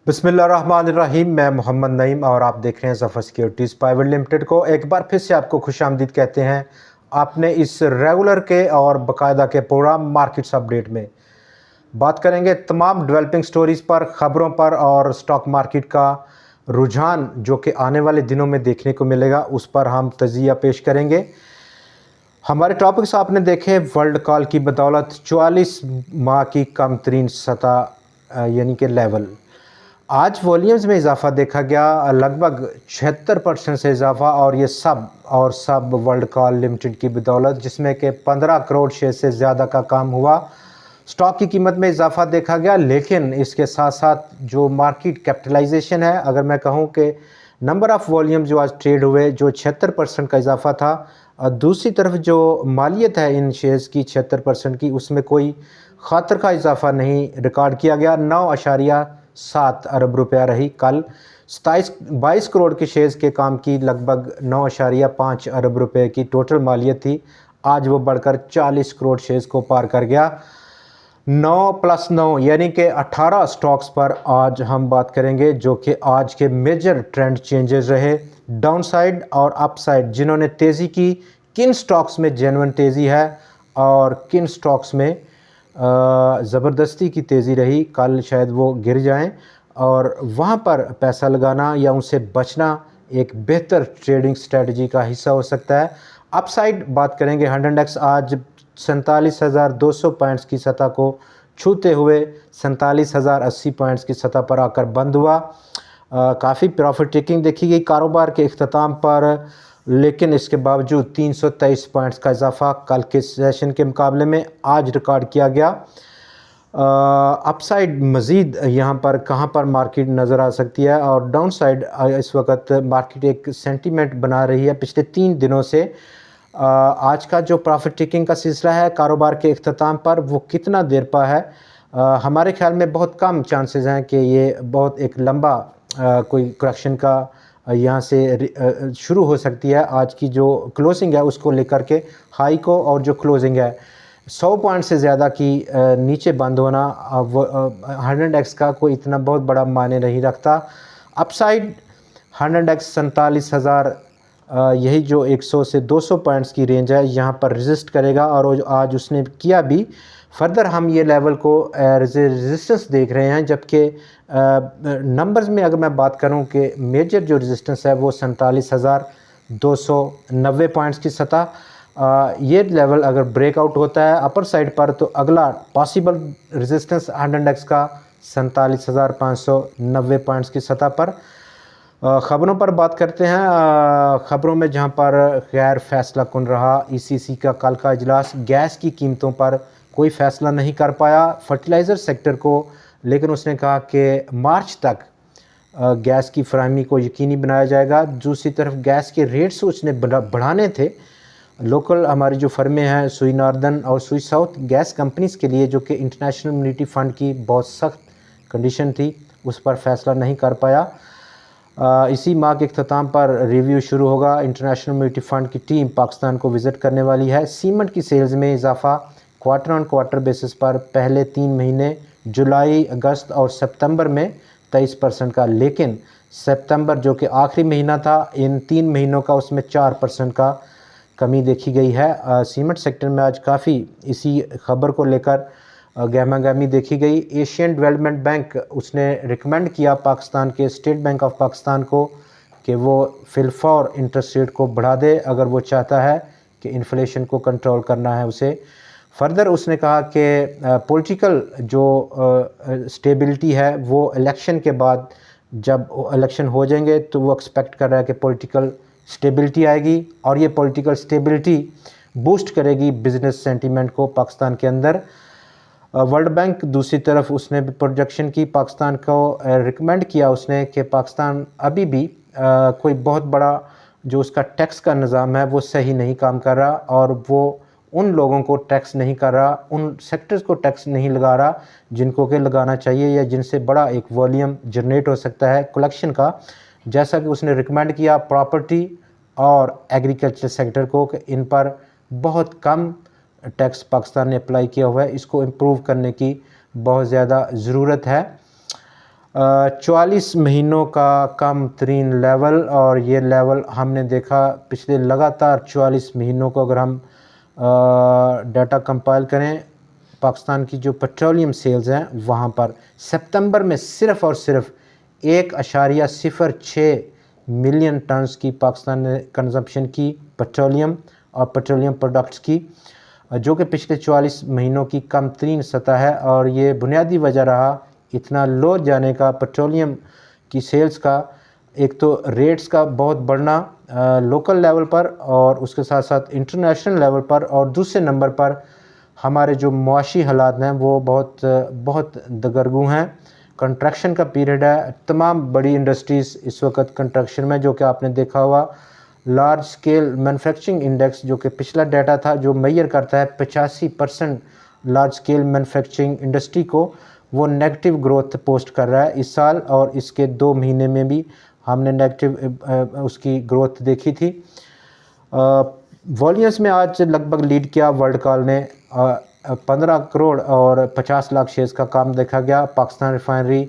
बिस्मिल्लाहिर्रहमानिर्रहीम। मैं मोहम्मद नईम और आप देख रहे हैं ज़फ़र सिक्योरिटीज़ प्राइवेट लिमिटेड को। एक बार फिर से आपको खुशामदीद कहते हैं आपने इस रेगुलर के और बाकायदा के प्रोग्राम मार्केट्स अपडेट में। बात करेंगे तमाम डेवलपिंग स्टोरीज़ पर, ख़बरों पर और स्टॉक मार्केट का रुझान जो कि आने वाले दिनों में देखने को मिलेगा, उस पर हम तज़िया पेश करेंगे। हमारे टॉपिक्स आपने देखे। वर्ल्ड कॉल की बदौलत 44 माह की कम तरीन सतह यानी कि लेवल। आज वॉल्यूम्स में इजाफा देखा गया, लगभग 76% से इजाफा, और ये सब वर्ल्ड कॉल लिमिटेड की बदौलत, जिसमें कि 15 करोड़ शेयर से ज़्यादा का काम हुआ। स्टॉक की कीमत में इजाफा देखा गया, लेकिन इसके साथ साथ जो मार्केट कैपिटलाइजेशन है, अगर मैं कहूँ कि नंबर ऑफ़ वॉल्यूम जो आज ट्रेड हुए, जो 76% का इजाफा था। दूसरी तरफ जो मालियत है इन शेयर्स की 76% की, उसमें कोई खातर का इजाफा नहीं रिकॉर्ड किया गया। 9.7 अरब रुपया रही। कल 22 करोड़ के शेयर्स के काम की लगभग 9.5 अरब रुपए की टोटल मालियत थी। आज वो बढ़कर 40 करोड़ शेयर्स को पार कर गया। 9 + 9 यानी कि 18 स्टॉक्स पर आज हम बात करेंगे, जो कि आज के मेजर ट्रेंड चेंजेस रहे, डाउनसाइड और अपसाइड। जिन्होंने तेज़ी की, किन स्टॉक्स में जेन्युइन तेज़ी है और किन स्टॉक्स में ज़बरदस्ती की तेज़ी रही। कल शायद वो गिर जाएं और वहाँ पर पैसा लगाना या उनसे बचना एक बेहतर ट्रेडिंग स्ट्रेटजी का हिस्सा हो सकता है। अपसाइड बात करेंगे। 100x आज 47,200 पॉइंट्स की सतह को छूते हुए 47,080 पॉइंट्स की सतह पर आकर बंद हुआ। काफ़ी प्रॉफिट टेकिंग देखी गई कारोबार के इख्तिताम पर, लेकिन इसके बावजूद 323 पॉइंट्स का इजाफा कल के सेशन के मुकाबले में आज रिकॉर्ड किया गया। अपसाइड मज़ीद यहाँ पर कहाँ पर मार्केट नज़र आ सकती है, और डाउन साइड इस वक्त मार्केट एक सेंटीमेंट बना रही है पिछले 3 दिनों से। आज का जो प्रॉफिट टेकिंग का सिलसिला है कारोबार के इख्तिताम पर, वो कितना देर पा है, हमारे ख्याल में बहुत कम चांसेस हैं कि ये बहुत एक लंबा कोई करेक्शन का यहाँ से शुरू हो सकती है। आज की जो क्लोजिंग है उसको लेकर के, हाई को और जो क्लोजिंग है 100 पॉइंट से ज़्यादा की नीचे बंद होना 100x का कोई इतना बहुत बड़ा मायने नहीं रखता। अपसाइड 100x 47,000 यही जो 100 से 200 पॉइंट्स की रेंज है, यहाँ पर रेजिस्ट करेगा, और आज उसने किया भी। फर्दर हम ये लेवल को रेजिस्टेंस देख रहे हैं, जबकि नंबर्स में अगर मैं बात करूं कि मेजर जो रेजिस्टेंस है वो 47,290 पॉइंट्स की सतह। ये लेवल अगर ब्रेकआउट होता है अपर साइड पर, तो अगला पॉसिबल रेजिस्टेंस 100x का 47,590 पॉइंट्स की सतह पर। ख़बरों पर बात करते हैं। ख़बरों में जहां पर गैर फैसला कुन रहा ईसीसी का कल का इजलास, गैस की कीमतों पर कोई फ़ैसला नहीं कर पाया फर्टिलाइज़र सेक्टर को, लेकिन उसने कहा कि मार्च तक गैस की फराहमी को यकीनी बनाया जाएगा। दूसरी तरफ गैस के रेट्स उसने बढ़ाने थे। लोकल हमारी जो फर्में हैं, सुई नॉर्दर्न और सुई साउथ गैस कंपनीज़ के लिए, जो कि इंटरनेशनल मॉनेटरी फ़ंड की बहुत सख्त कंडीशन थी, उस पर फ़ैसला नहीं कर पाया। इसी माह के अख्ताम पर रिव्यू शुरू होगा। इंटरनेशनल मॉनेटरी फ़ंड की टीम पाकिस्तान को विज़िट करने वाली है। सीमेंट की सेल्स में इजाफा क्वार्टर ऑन क्वार्टर बेसिस पर पहले 3 महीने जुलाई, अगस्त और सितंबर में 23% का, लेकिन सितंबर जो कि आखिरी महीना था इन 3 महीनों का, उसमें 4% का कमी देखी गई है। सीमेंट सेक्टर में आज काफ़ी इसी खबर को लेकर गहमा-गहमी देखी गई। एशियन डेवलपमेंट बैंक उसने रिकमेंड किया पाकिस्तान के स्टेट बैंक ऑफ पाकिस्तान को कि वो फिलफौर इंटरेस्ट रेट को बढ़ा दे, अगर वो चाहता है कि इन्फ्लेशन को कंट्रोल करना है उसे। फर्दर उसने कहा कि पॉलिटिकल जो स्टेबिलिटी है वो इलेक्शन के बाद, जब इलेक्शन हो जाएंगे, तो वो एक्सपेक्ट कर रहा है कि पॉलिटिकल स्टेबिलिटी आएगी, और ये पॉलिटिकल स्टेबिलिटी बूस्ट करेगी बिज़नेस सेंटीमेंट को पाकिस्तान के अंदर। वर्ल्ड बैंक दूसरी तरफ उसने भी प्रोजेक्शन की, पाकिस्तान को रिकमेंड किया उसने कि पाकिस्तान अभी भी कोई बहुत बड़ा जो उसका टैक्स का निज़ाम है वो सही नहीं काम कर रहा, और वो उन लोगों को टैक्स नहीं कर रहा, उन सेक्टर्स को टैक्स नहीं लगा रहा जिनको कि लगाना चाहिए, या जिनसे बड़ा एक वॉल्यूम जनरेट हो सकता है कलेक्शन का। जैसा कि उसने रिकमेंड किया प्रॉपर्टी और एग्रीकल्चर सेक्टर को, कि इन पर बहुत कम टैक्स पाकिस्तान ने अप्लाई किया हुआ है, इसको इम्प्रूव करने की बहुत ज़्यादा ज़रूरत है। 44 महीनों का कम तरीन लेवल, और ये लेवल हमने देखा पिछले लगातार 44 महीनों को। अगर हम डाटा कंपाइल करें पाकिस्तान की जो पेट्रोलियम सेल्स हैं वहाँ पर सितंबर में सिर्फ़ और सिर्फ 1.06 मिलियन टन्स की पाकिस्तान ने कंजम्पशन की पेट्रोलियम और पेट्रोलियम प्रोडक्ट्स की, जो कि पिछले 44 महीनों की कम तरीन सतह है। और ये बुनियादी वजह रहा इतना लो जाने का पेट्रोलियम की सेल्स का। एक तो रेट्स का बहुत बढ़ना लोकल लेवल पर और उसके साथ साथ इंटरनेशनल लेवल पर, और दूसरे नंबर पर हमारे जो मुआशी हालात हैं वो बहुत दगरगू हैं। कंट्रैक्शन का पीरियड है, तमाम बड़ी इंडस्ट्रीज़ इस वक्त कंट्रैक्शन में, जो कि आपने देखा हुआ लार्ज स्केल मैन्युफैक्चरिंग इंडेक्स जो कि पिछला डाटा था जो मेजर करता है 85% लार्ज स्केल मैन्युफैक्चरिंग इंडस्ट्री को, वो नेगेटिव ग्रोथ पोस्ट कर रहा है इस साल। और इसके 2 महीने में भी हमने नेगेटिव उसकी ग्रोथ देखी थी। वॉल्यूम्स में आज लगभग लीड किया वर्ल्ड कॉल ने, 15 करोड़ और 50 लाख शेयर्स का काम देखा गया। पाकिस्तान रिफाइनरी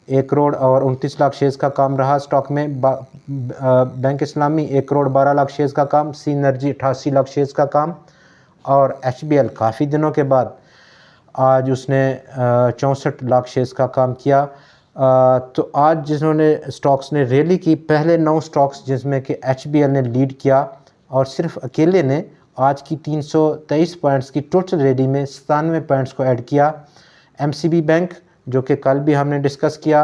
1 करोड़ और 29 लाख शेयर्स का काम रहा स्टॉक में। बैंक इस्लामी 1 करोड़ 12 लाख शेयर्स का काम। सी एनर्जी 88 लाख शेयर्स का काम। और HBL काफ़ी दिनों के बाद आज उसने 64 लाख शेयर्स का काम किया। तो आज जिन्होंने स्टॉक्स ने रैली की, पहले 9 स्टॉक्स जिसमें कि HBL ने लीड किया और सिर्फ अकेले ने आज की 323 पॉइंट्स की टोटल रैली में 97 पॉइंट्स को ऐड किया। MCB बैंक जो कि कल भी हमने डिस्कस किया।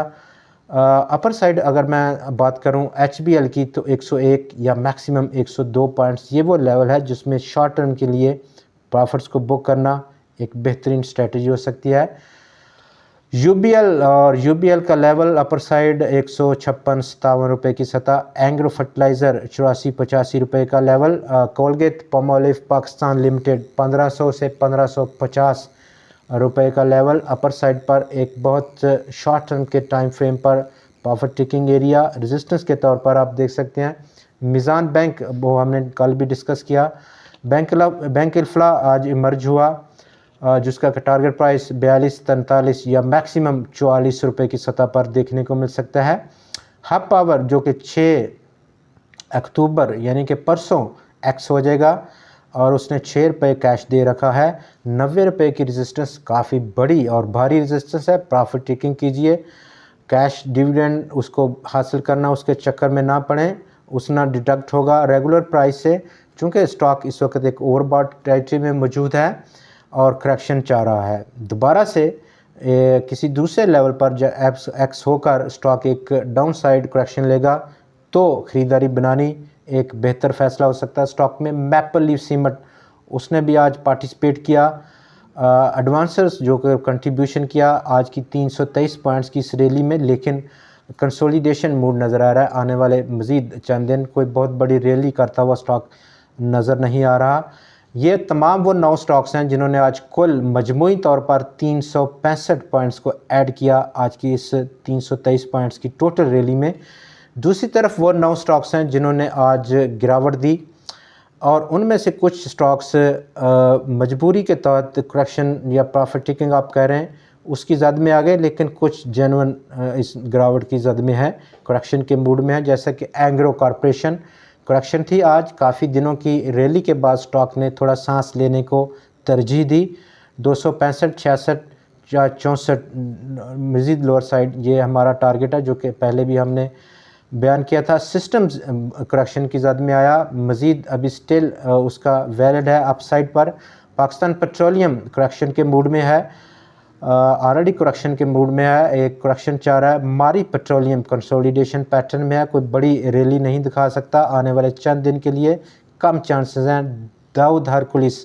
अपर साइड अगर मैं बात करूं HBL की तो 101 या मैक्सिमम 102 पॉइंट्स, ये वो लेवल है जिसमें शॉर्ट टर्म के लिए प्रॉफिट्स को बुक करना एक बेहतरीन स्ट्रेटजी हो सकती है। UBL का लेवल अपर साइड 156-57 रुपये की सतह। एंग्रो फर्टिलाइज़र 84-85 रुपये का level. Colgate Palmolive Pakistan limited 1500 से 1550 रुपये का लेवल अपर साइड पर। एक बहुत शॉर्ट टर्म के टाइम फ्रेम पर प्रॉफिट टेकिंग एरिया रेजिस्टेंस के तौर पर आप देख सकते हैं। मिज़ान बैंक वो हमने कल भी डिस्कस किया। बैंक इल्फला आज इमर्ज हुआ, जिसका टारगेट प्राइस 42-43 या मैक्सिमम 44 रुपये की सतह पर देखने को मिल सकता है। हब पावर जो कि 6 अक्टूबर यानी कि परसों एक्स हो जाएगा और उसने 6 रुपये कैश दे रखा है। 90 रुपये की रेजिस्टेंस काफ़ी बड़ी और भारी रेजिस्टेंस है। प्रॉफिट टेकिंग कीजिए, कैश डिविडेंड उसको हासिल करना, उसके चक्कर में ना पड़ें, उसना डिडक्ट होगा रेगुलर प्राइस से, चूँकि स्टॉक इस वक्त एक ओवरबॉट टेरिटरी में मौजूद है और करेक्शन चाह रहा है। दोबारा से किसी दूसरे लेवल पर जब एक्स होकर स्टॉक एक डाउन साइड करेक्शन लेगा तो ख़रीदारी बनानी एक बेहतर फ़ैसला हो सकता है स्टॉक में। मैपल लीफ सीमेंट उसने भी आज पार्टिसिपेट किया। एडवांसर्स जो कि कंट्रीब्यूशन किया आज की 323 पॉइंट्स की इस रैली में, लेकिन कंसोलिडेशन मूड नज़र आ रहा है। आने वाले मज़ीद चंद दिन कोई बहुत बड़ी रैली करता हुआ स्टॉक नज़र नहीं आ रहा। ये तमाम वो 9 स्टॉक्स हैं जिन्होंने आज कुल मजमूई तौर पर 365 पॉइंट्स को ऐड किया आज की इस 323 पॉइंट्स की टोटल रैली में। दूसरी तरफ वो 9 स्टॉक्स हैं जिन्होंने आज गिरावट दी और उनमें से कुछ स्टॉक्स मजबूरी के तहत करेक्शन या प्रॉफिट टेकिंग आप कह रहे हैं उसकी जद में आ गए, लेकिन कुछ जेन्युइन इस गिरावट की जद में है, करेक्शन के मूड में है। जैसा कि एंग्रो कॉरपोरेशन करेक्शन थी आज, काफ़ी दिनों की रैली के बाद स्टॉक ने थोड़ा सांस लेने को तरजीह दी। 265, 66 या 64 मज़ीद लोअर साइड ये हमारा टारगेट है, जो कि पहले भी हमने बयान किया था। सिस्टम्स करेक्शन की जद में आया, मज़ीद अभी स्टिल उसका वैलिड है अपसाइड पर। पाकिस्तान पेट्रोलियम करेक्शन के मूड में है, ऑलरेडी करेक्शन के मूड में है, एक करेक्शन चाह रहा है। मारी पेट्रोलियम कंसोलिडेशन पैटर्न में है, कोई बड़ी रैली नहीं दिखा सकता आने वाले चंद दिन के लिए, कम चांसेस हैं। दाऊद हरकुलिस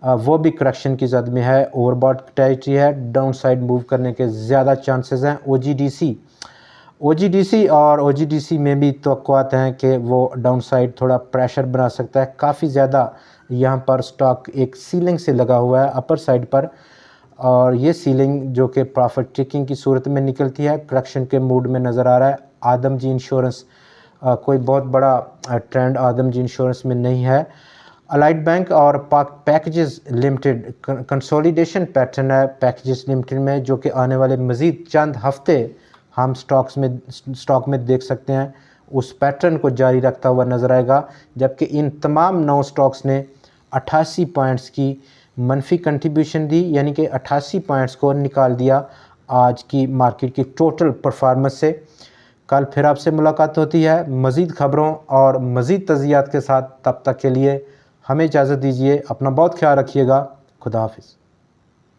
वो भी करेक्शन की जद में है, ओवरबॉट टेरिटरी है, डाउन साइड मूव करने के ज़्यादा चांसेस हैं। OGDC में भी तवक्कुआत हैं कि वो डाउन साइड थोड़ा प्रेशर बना सकता है। काफ़ी ज़्यादा यहाँ पर स्टॉक एक सीलिंग से लगा हुआ है अपर साइड पर, और ये सीलिंग जो कि प्रॉफिट टेकिंग की सूरत में निकलती है, करेक्शन के मूड में नज़र आ रहा है। आदमजी इंश्योरेंस कोई बहुत बड़ा ट्रेंड आदमजी इंश्योरेंस में नहीं है। अलाइड बैंक और पैकेजेस लिमिटेड कंसोलिडेशन पैटर्न है पैकेजेस लिमिटेड में, जो कि आने वाले मज़ीद चंद हफ्ते हम स्टॉक में देख सकते हैं उस पैटर्न को जारी रखता हुआ नज़र आएगा, जबकि इन तमाम 9 स्टॉक्स ने 88 पॉइंट्स की मनफी कंट्रीब्यूशन दी, यानी कि 88 पॉइंट्स को निकाल दिया आज की मार्केट की टोटल परफॉर्मेंस से। कल फिर आपसे मुलाकात होती है मज़ीद ख़बरों और मज़ीद तज़ियात के साथ। तब तक के लिए हमें इजाज़त दीजिए। अपना बहुत ख्याल रखिएगा। खुदा हाफिज़।